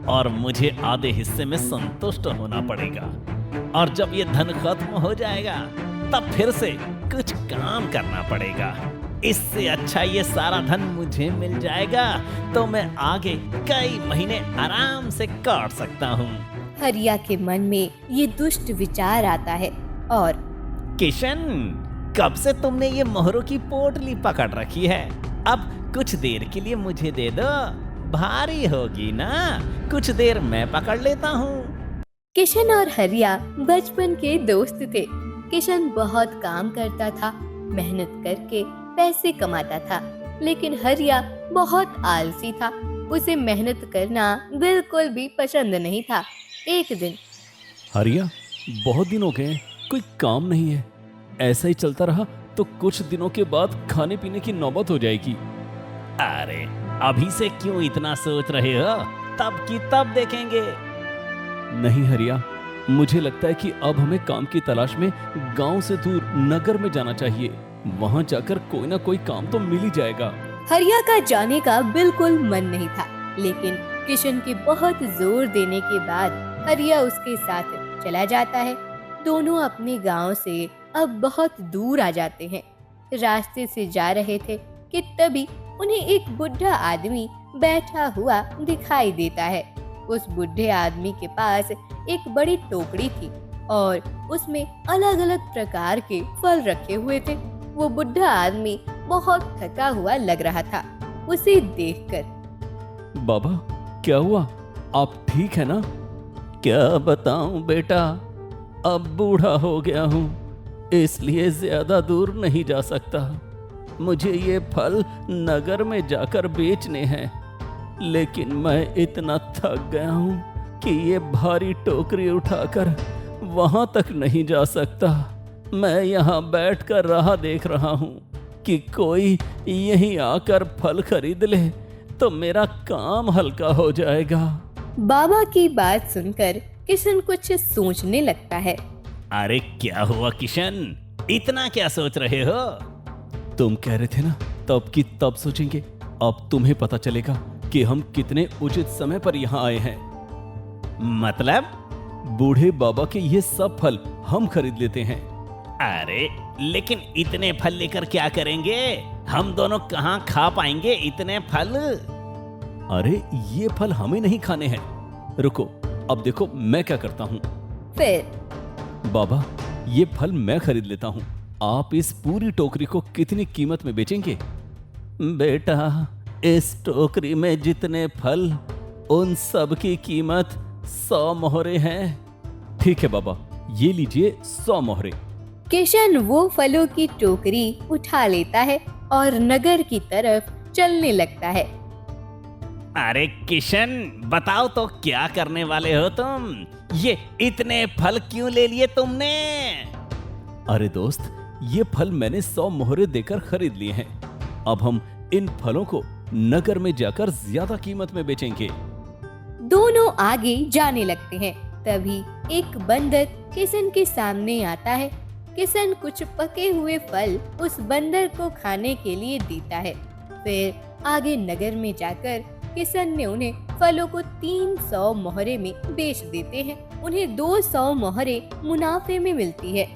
और मुझे आधे हिस्से में संतुष्ट होना पड़ेगा। और जब ये धन खत्म हो जाएगा तब फिर से कुछ काम करना पड़ेगा। इससे अच्छा ये सारा धन मुझे मिल जाएगा तो मैं आगे कई महीने आराम से काट सकता हूँ। हरिया के मन में ये दुष्ट विचार आता है और किशन, कब से तुमने ये मोहरों की पोटली पकड़ रखी है? अब कुछ देर के लिए मुझे दे दो, भारी होगी ना, कुछ देर मैं पकड़ लेता हूँ। किशन और हरिया बचपन के दोस्त थे। किशन बहुत काम करता था, मेहनत करके पैसे कमाता था, लेकिन हरिया बहुत आलसी था। उसे मेहनत करना बिल्कुल भी पसंद नहीं था। एक दिन हरिया, बहुत दिन हो गए, कोई काम नहीं है। ऐसा ही चलता रहा तो कुछ दिनों के बाद खाने पीने की नौबत हो जाएगी। अरे अभी से क्यों इतना सोच रहे हो? तब की तब देखेंगे। नहीं हरिया, मुझे लगता है कि अब हमें काम की तलाश में गांव से दूर नगर में जाना चाहिए। वहां जाकर कोई ना कोई काम तो मिल ही जाएगा। हरिया का जाने का बिल्कुल मन नहीं था, लेकिन किशन के बहुत जोर देने के बाद हरिया उसके साथ चला जाता है। दोनों अपने गांव से अब बहुत दूर आ जाते हैं। रास्ते से जा रहे थे कि तभी उन्हें एक बुढ़ा आदमी बैठा हुआ दिखाई देता है। उस बुढ़े आदमी के पास एक बड़ी टोकरी थी और उसमें अलग अलग प्रकार के फल रखे हुए थे। वो बुढ़ा आदमी बहुत थका हुआ लग रहा था। उसे देखकर बाबा, क्या हुआ? आप ठीक है ना? क्या बताऊं बेटा, अब बूढ़ा हो गया हूँ, इसलिए ज्यादा दूर नहीं जा सकता। मुझे ये फल नगर में जाकर बेचने हैं, लेकिन मैं इतना थक गया हूँ कि ये भारी टोकरी उठाकर वहां तक नहीं जा सकता। मैं यहाँ बैठकर राह देख रहा हूँ कि कोई यहीं आकर फल खरीद ले तो मेरा काम हल्का हो जाएगा। बाबा की बात सुनकर किशन कुछ सोचने लगता है। अरे क्या हुआ किशन, इतना क्या सोच रहे हो? तुम कह रहे थे ना, तब की तब सोचेंगे। अब तुम्हें पता चलेगा कि हम कितने उचित समय पर यहाँ आए हैं। मतलब? बूढ़े बाबा के ये सब फल हम खरीद लेते हैं। अरे लेकिन इतने फल लेकर क्या करेंगे? हम दोनों कहाँ खा पाएंगे इतने फल? अरे ये फल हमें नहीं खाने हैं। रुको, अब देखो मैं क्या करता हूँ। फिर बाबा, ये फल मैं खरीद लेता हूँ। आप इस पूरी टोकरी को कितनी कीमत में बेचेंगे? बेटा, इस टोकरी में जितने फल, उन सब की कीमत 100 मोहरे हैं। ठीक है बाबा, ये लीजिए 100 मोहरे। किशन वो फलों की टोकरी उठा लेता है और नगर की तरफ चलने लगता है। अरे किशन, बताओ तो क्या करने वाले हो तुम? ये इतने फल क्यों ले लिए तुमने? अरे दोस्त, ये फल मैंने 100 मोहरे देकर खरीद लिए हैं। अब हम इन फलों को नगर में जाकर ज्यादा कीमत में बेचेंगे। दोनों आगे जाने लगते हैं। तभी एक बंदर किशन के सामने आता है। किशन कुछ पके हुए फल उस बंदर को खाने के लिए देता है। फिर आगे नगर में जाकर किशन ने उन्हें फलों को 300 मोहरे में बेच देते हैं। उन्हें 200 मोहरे मुनाफे में मिलती है।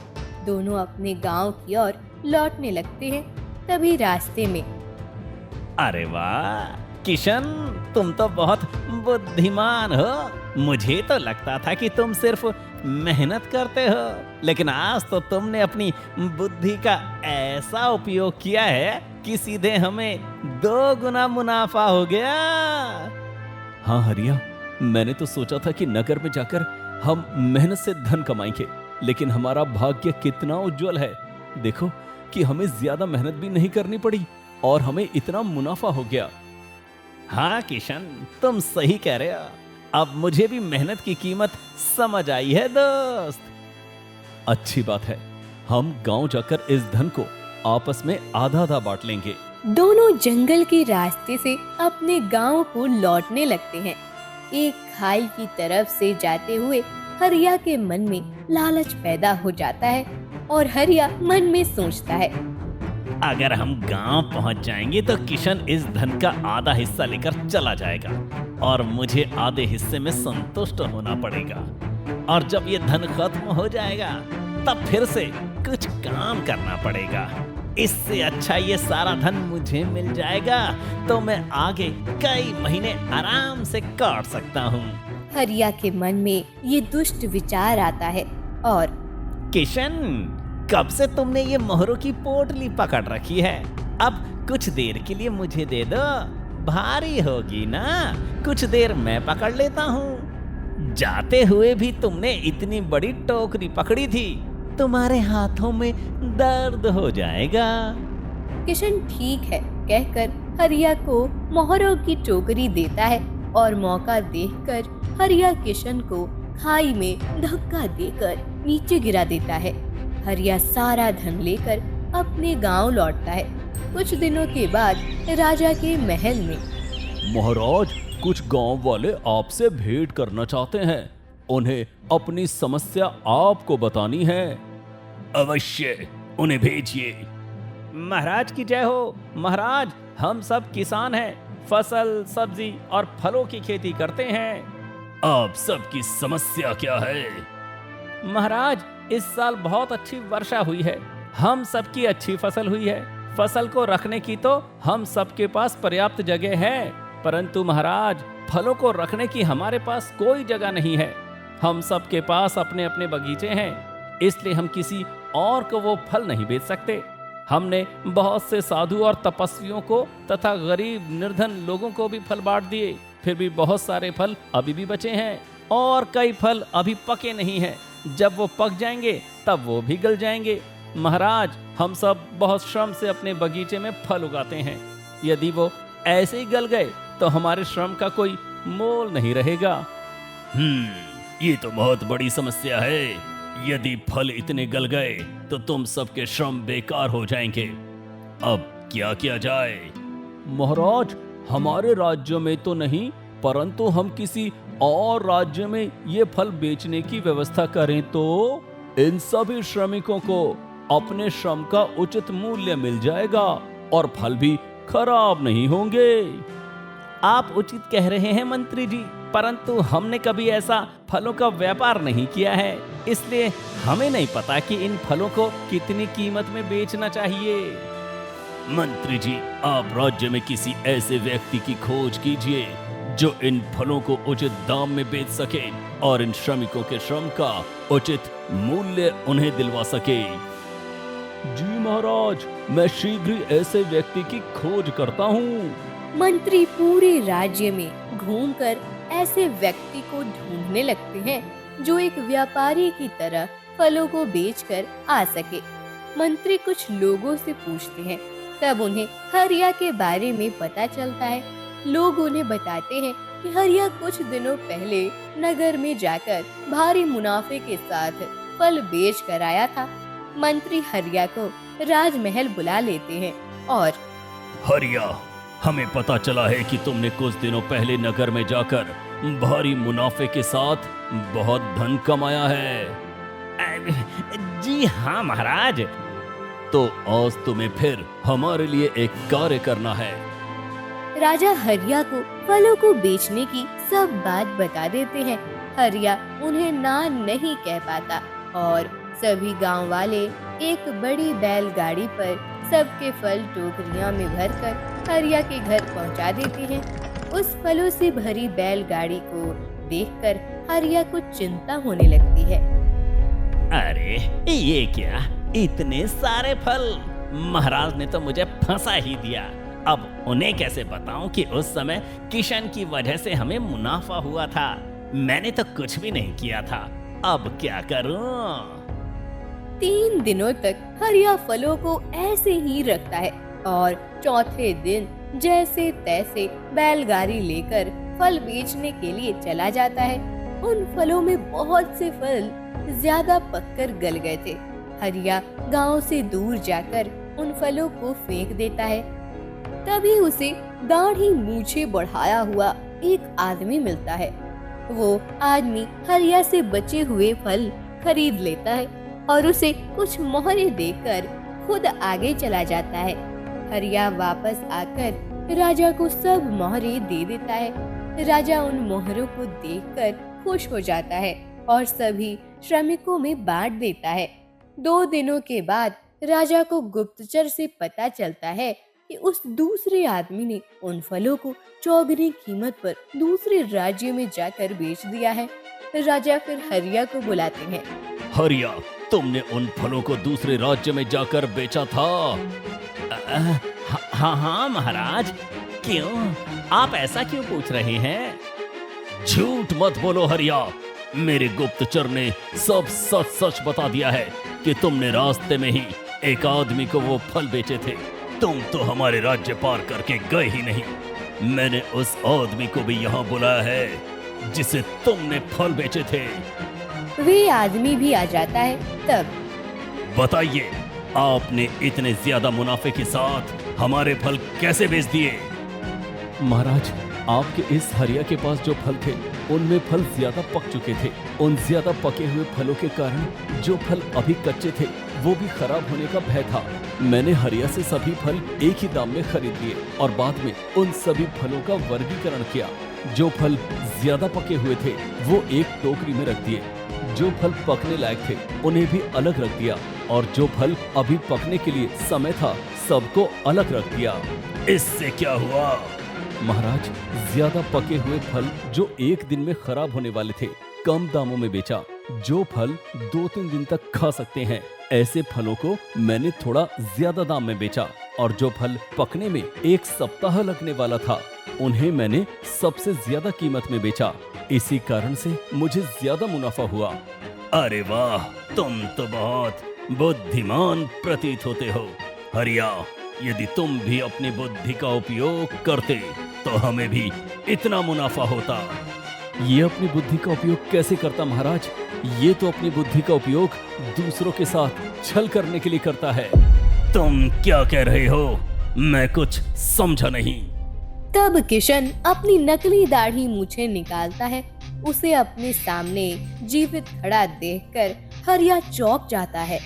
दोनों अपने गांव की ओर लौटने लगते हैं। तभी रास्ते में अरे वाह किशन, तुम तो बहुत बुद्धिमान हो। मुझे तो लगता था कि तुम सिर्फ मेहनत करते हो, लेकिन आज तो तुमने अपनी बुद्धि का ऐसा उपयोग किया है कि सीधे हमें 2 गुना मुनाफा हो गया। हाँ हरिया, मैंने तो सोचा था कि नगर में जाकर हम मेहनत से धन कमाएंगे, लेकिन हमारा भाग्य कितना उज्जवल है। देखो कि हमें ज्यादा मेहनत भी नहीं करनी पड़ी और हमें इतना मुनाफा हो गया। हाँ किशन, तुम सही कह रहे हो। अब मुझे भी मेहनत की कीमत समझ आई है दोस्त। अच्छी बात है, हम गांव जाकर इस धन को आपस में आधा आधा बांट लेंगे। दोनों जंगल के रास्ते से अपने गांव को लौटने लगते हैं। एक खाई की तरफ से जाते हुए हरिया के मन में लालच पैदा हो जाता है और हरिया मन में सोचता है, अगर हम गांव पहुंच जाएंगे तो किशन इस धन का आधा हिस्सा लेकर चला जाएगा और मुझे आधे हिस्से में संतुष्ट होना पड़ेगा। और जब ये धन खत्म हो जाएगा तब फिर से कुछ काम करना पड़ेगा। इससे अच्छा ये सारा धन मुझे मिल जाएगा तो मैं आगे कई महीने आराम से काट सकता हूँ। हरिया के मन में ये दुष्ट विचार आता है और किशन, कब से तुमने ये मोहरों की पोटली पकड़ रखी है? अब कुछ देर के लिए मुझे दे दो, भारी होगी ना, कुछ देर मैं पकड़ लेता हूँ। जाते हुए भी तुमने इतनी बड़ी टोकरी पकड़ी थी, तुम्हारे हाथों में दर्द हो जाएगा। किशन ठीक है कहकर हरिया को मोहरों की टोकरी देता है और मौका देखकर हरिया किशन को खाई में धक्का देकर नीचे गिरा देता है। हरिया सारा धन लेकर अपने गांव लौटता है। कुछ दिनों के बाद राजा के महल में महाराज, कुछ गांव वाले आपसे भेंट करना चाहते हैं। उन्हें अपनी समस्या आपको बतानी है। अवश्य, उन्हें भेजिए। महाराज की जय हो। महाराज, हम सब किसान हैं, फसल, सब्जी और फलों की खेती करते हैं। आप सबकी समस्या क्या है? महाराज, इस साल बहुत अच्छी वर्षा हुई है, हम सबकी अच्छी फसल हुई है। फसल को रखने की तो हम सबके पास पर्याप्त जगह है, परंतु महाराज, फलों को रखने की हमारे पास कोई जगह नहीं है। हम सबके पास अपने अपने बगीचे हैं, इसलिए हम किसी और को वो फल नहीं बेच सकते। हमने बहुत से साधु और तपस्वियों को तथा गरीब निर्धन लोगों को भी फल बांट दिए, फिर भी बहुत सारे फल अभी भी बचे हैं और कई फल अभी पके नहीं हैं। जब वो पक जाएंगे तब वो भी गल जाएंगे। महाराज, हम सब बहुत श्रम से अपने बगीचे में फल उगाते हैं, यदि वो ऐसे ही गल गए तो हमारे श्रम का कोई मोल नहीं रहेगा। ये तो बहुत बड़ी समस्या है। यदि फल इतने गल गए तो तुम सबके श्रम बेकार हो जाएंगे। अब क्या किया जाए? महाराज, हमारे राज्य में तो नहीं, परंतु हम किसी और राज्य में ये फल बेचने की व्यवस्था करें तो इन सभी श्रमिकों को अपने श्रम का उचित मूल्य मिल जाएगा और फल भी खराब नहीं होंगे। आप उचित कह रहे हैं मंत्री जी, परंतु हमने कभी ऐसा फलों का व्यापार नहीं किया है, इसलिए हमें नहीं पता कि इन फलों को कितनी कीमत में बेचना चाहिए। मंत्री जी, आप राज्य में किसी ऐसे व्यक्ति की खोज कीजिए जो इन फलों को उचित दाम में बेच सके और इन श्रमिकों के श्रम का उचित मूल्य उन्हें दिलवा सके। जी महाराज, मैं शीघ्र ही ऐसे व्यक्ति की खोज करता हूँ। मंत्री पूरे राज्य में घूमकर ऐसे व्यक्ति को ढूंढने लगते हैं जो एक व्यापारी की तरह फलों को बेचकर आ सके। मंत्री कुछ लोगों से पूछते हैं, तब उन्हें हरिया के बारे में पता चलता है। लोग उन्हें बताते हैं कि हरिया कुछ दिनों पहले नगर में जाकर भारी मुनाफे के साथ फल बेच कर आया था। मंत्री हरिया को राजमहल बुला लेते हैं और हरिया, हमें पता चला है कि तुमने कुछ दिनों पहले नगर में जाकर भारी मुनाफे के साथ बहुत धन कमाया है। जी हाँ महाराज। तो आज तुम्हें फिर हमारे लिए एक कार्य करना है। राजा हरिया को फलों को बेचने की सब बात बता देते हैं। हरिया उन्हें ना नहीं कह पाता और सभी गांव वाले एक बड़ी बैलगाड़ी पर सबके फल टोकरियां में भरकर हरिया के घर पहुंचा देते हैं। उस फलों से भरी बैलगाड़ी को देखकर हरिया को चिंता होने लगती है। अरे ये क्या, इतने सारे फल! महाराज ने तो मुझे फंसा ही दिया। अब उन्हें कैसे बताऊं कि उस समय किशन की वजह से हमें मुनाफा हुआ था। मैंने तो कुछ भी नहीं किया था। अब क्या करूं? 3 दिनों तक हरिया फलों को ऐसे ही रखता है और चौथे दिन जैसे तैसे बैलगाड़ी लेकर फल बेचने के लिए चला जाता है। उन फलों में बहुत से फल ज्यादा पककर गल गए थे। हरिया गांव से दूर जाकर उन फलों को फेंक देता है। तभी उसे दाढ़ी मूछे बढ़ाया हुआ एक आदमी मिलता है। वो आदमी हरिया से बचे हुए फल खरीद लेता है और उसे कुछ मोहरे देकर खुद आगे चला जाता है। हरिया वापस आकर राजा को सब मोहरे दे देता है। राजा उन मोहरों को देखकर खुश हो जाता है और सभी श्रमिकों में बांट देता है। 2 दिनों के बाद राजा को गुप्तचर से पता चलता है कि उस दूसरे आदमी ने उन फलों को चौगुनी कीमत पर दूसरे राज्य में जाकर बेच दिया है। राजा फिर हरिया को बुलाते हैं। हरिया, तुमने उन फलों को दूसरे राज्य में जाकर बेचा था? हाँ महाराज, क्यों? आप ऐसा क्यों पूछ रहे हैं? झूठ मत बोलो हरिया, मेरे गुप्तचर ने सब सच सच बता दिया है कि तुमने रास्ते में ही एक आदमी को वो फल बेचे थे। तुम तो हमारे राज्य पार करके गए ही नहीं। मैंने उस आदमी को भी यहाँ बुलाया है जिसे तुमने फल बेचे थे। वे आदमी भी आ जाता है। तब बताइए, आपने इतने ज्यादा मुनाफे के साथ हमारे फल कैसे बेच दिए? महाराज, आपके इस हरिया के पास जो फल थे उनमें फल ज्यादा पक चुके थे। उन ज्यादा पके हुए फलों के कारण जो फल अभी कच्चे थे वो भी खराब होने का भय था। मैंने हरिया से सभी फल एक ही दाम में खरीद लिए और बाद में उन सभी फलों का वर्गीकरण किया। जो फल ज्यादा पके हुए थे वो एक टोकरी में रख दिए, जो फल पकने लायक थे उन्हें भी अलग रख दिया और जो फल अभी पकने के लिए समय था सबको अलग रख दिया। इससे क्या हुआ? महाराज, ज्यादा पके हुए फल जो एक दिन में खराब होने वाले थे कम दामों में बेचा। जो फल 2-3 दिन तक खा सकते हैं ऐसे फलों को मैंने थोड़ा ज्यादा दाम में बेचा और जो फल पकने में 1 सप्ताह लगने वाला था उन्हें मैंने सबसे ज्यादा कीमत में बेचा। इसी कारण से मुझे ज्यादा मुनाफा हुआ। अरे वाह, तुम तो बहुत बुद्धिमान प्रतीत होते हो हरिया। यदि तुम भी अपनी बुद्धि का उपयोग करते तो हमें भी इतना मुनाफा होता। ये अपनी बुद्धि का उपयोग कैसे करता महाराज? ये तो अपनी बुद्धि का उपयोग दूसरों के साथ छल करने के लिए करता है। तुम क्या कह रहे हो? मैं कुछ समझा नहीं। तब किशन अपनी नकली दाढ़ी मूछें निकालता है। उसे अपने सामने जीवित खड़ा देखकर हरिया चौंक जाता है।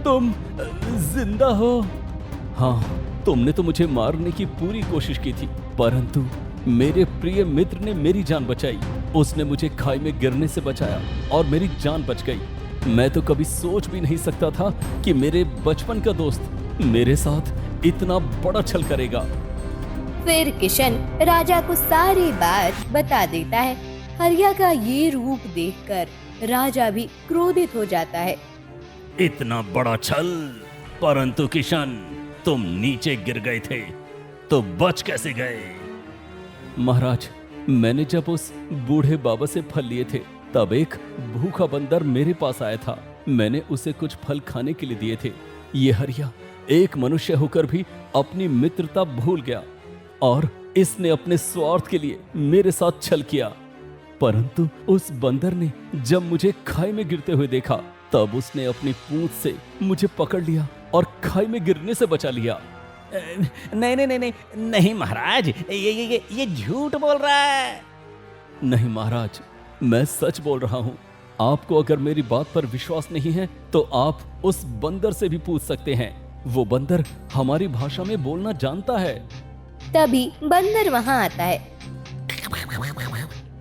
तुम जिंदा हो? हाँ, तुमने तो मुझे मारने की पूरी कोशिश की थी, परंतु मेरे प्रिय मित्र ने मेरी जान बचाई। उसने मुझे खाई में गिरने से बचाया और मेरी जान बच गई। मैं तो कभी सोच भी नहीं सकता था कि मेरे बचपन का दोस्त मेरे साथ इतना बड़ा छल करेगा। फिर किशन राजा को सारी बात बता देता है। हरिया का ये रूप देखकर राजा भी क्रोधित हो जाता है। इतना बड़ा छल! परंतु किशन, तुम नीचे गिर गए थे तो बच कैसे गए? महाराज, मैंने जब उस बूढ़े बाबा से फल लिए थे तब एक भूखा बंदर मेरे पास आया था। मैंने उसे कुछ फल खाने के लिए दिए थे। ये हरिया एक मनुष्य होकर भी अपनी मित्रता भूल गया और इसने अपने स्वार्थ के लिए मेरे साथ छल किया। परंतु उस बंदर ने जब मुझे खाई में गिरते हुए देखा तब उसने अपनी पूंछ से मुझे पकड़ लिया और खाई में गिरने से बचा लिया। नहीं महाराज, ये झूठ बोल रहा है। नहीं महाराज, मैं सच बोल रहा हूँ। आपको अगर मेरी बात पर विश्वास नहीं है तो आप उस बंदर से भी पूछ सकते हैं। वो बंदर हमारी भाषा में बोलना जानता है। तभी बंदर वहाँ आता है।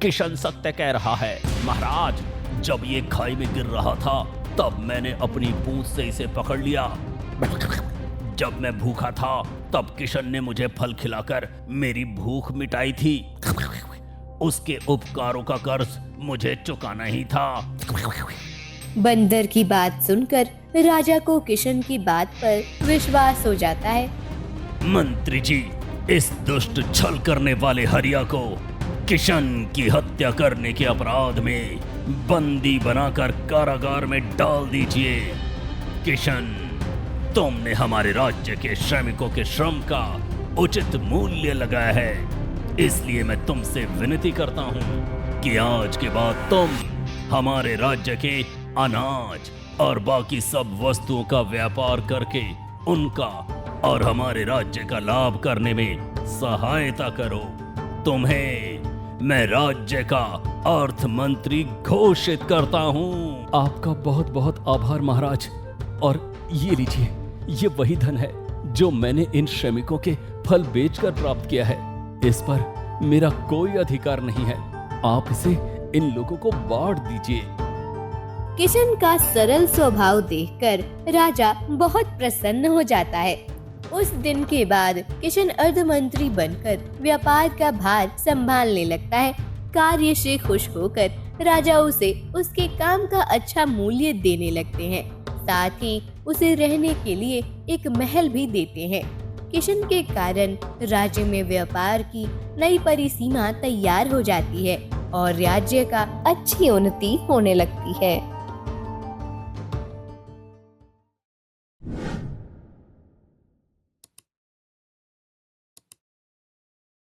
किशन सत्य कह रहा है महाराज। जब ये खाई में गिर रहा था तब मैंने अपनी पूंछ से इसे पकड़ लिया। जब मैं भूखा था तब किशन ने मुझे फल खिलाकर मेरी भूख मिटाई थी। उसके उपकारों का कर्ज मुझे चुकाना ही था। बंदर की बात सुनकर राजा को किशन की बात पर विश्वास हो जाता है। मंत्री जी, इस दुष्ट छल करने वाले हरिया को किशन की हत्या करने के अपराध में बंदी बनाकर कारागार में डाल दीजिए। किशन, तुमने हमारे राज्य के श्रमिकों के श्रम का उचित मूल्य लगाया है, इसलिए मैं तुमसे विनती करता हूँ कि आज के बाद तुम हमारे राज्य के अनाज और बाकी सब वस्तुओं का व्यापार करके उनका और हमारे राज्य का लाभ करने में सहायता करो। तुम्हें मैं राज्य का अर्थ मंत्री घोषित करता हूँ। आपका बहुत बहुत आभार महाराज। और ये लीजिए, ये वही धन है जो मैंने इन श्रमिकों के फल बेचकर प्राप्त किया है। इस पर मेरा कोई अधिकार नहीं है। आप इसे इन लोगों को बांट दीजिए। किशन का सरल स्वभाव देखकर राजा बहुत प्रसन्न हो जाता है। उस दिन के बाद किशन अर्धमंत्री बनकर व्यापार का भार संभालने लगता है। कार्य से खुश होकर राजा उसे उसके काम का अच्छा मूल्य देने लगते हैं। साथ ही उसे रहने के लिए एक महल भी देते हैं। किशन के कारण राज्य में व्यापार की नई परिसीमा तैयार हो जाती है और राज्य का अच्छी उन्नति होने लगती है।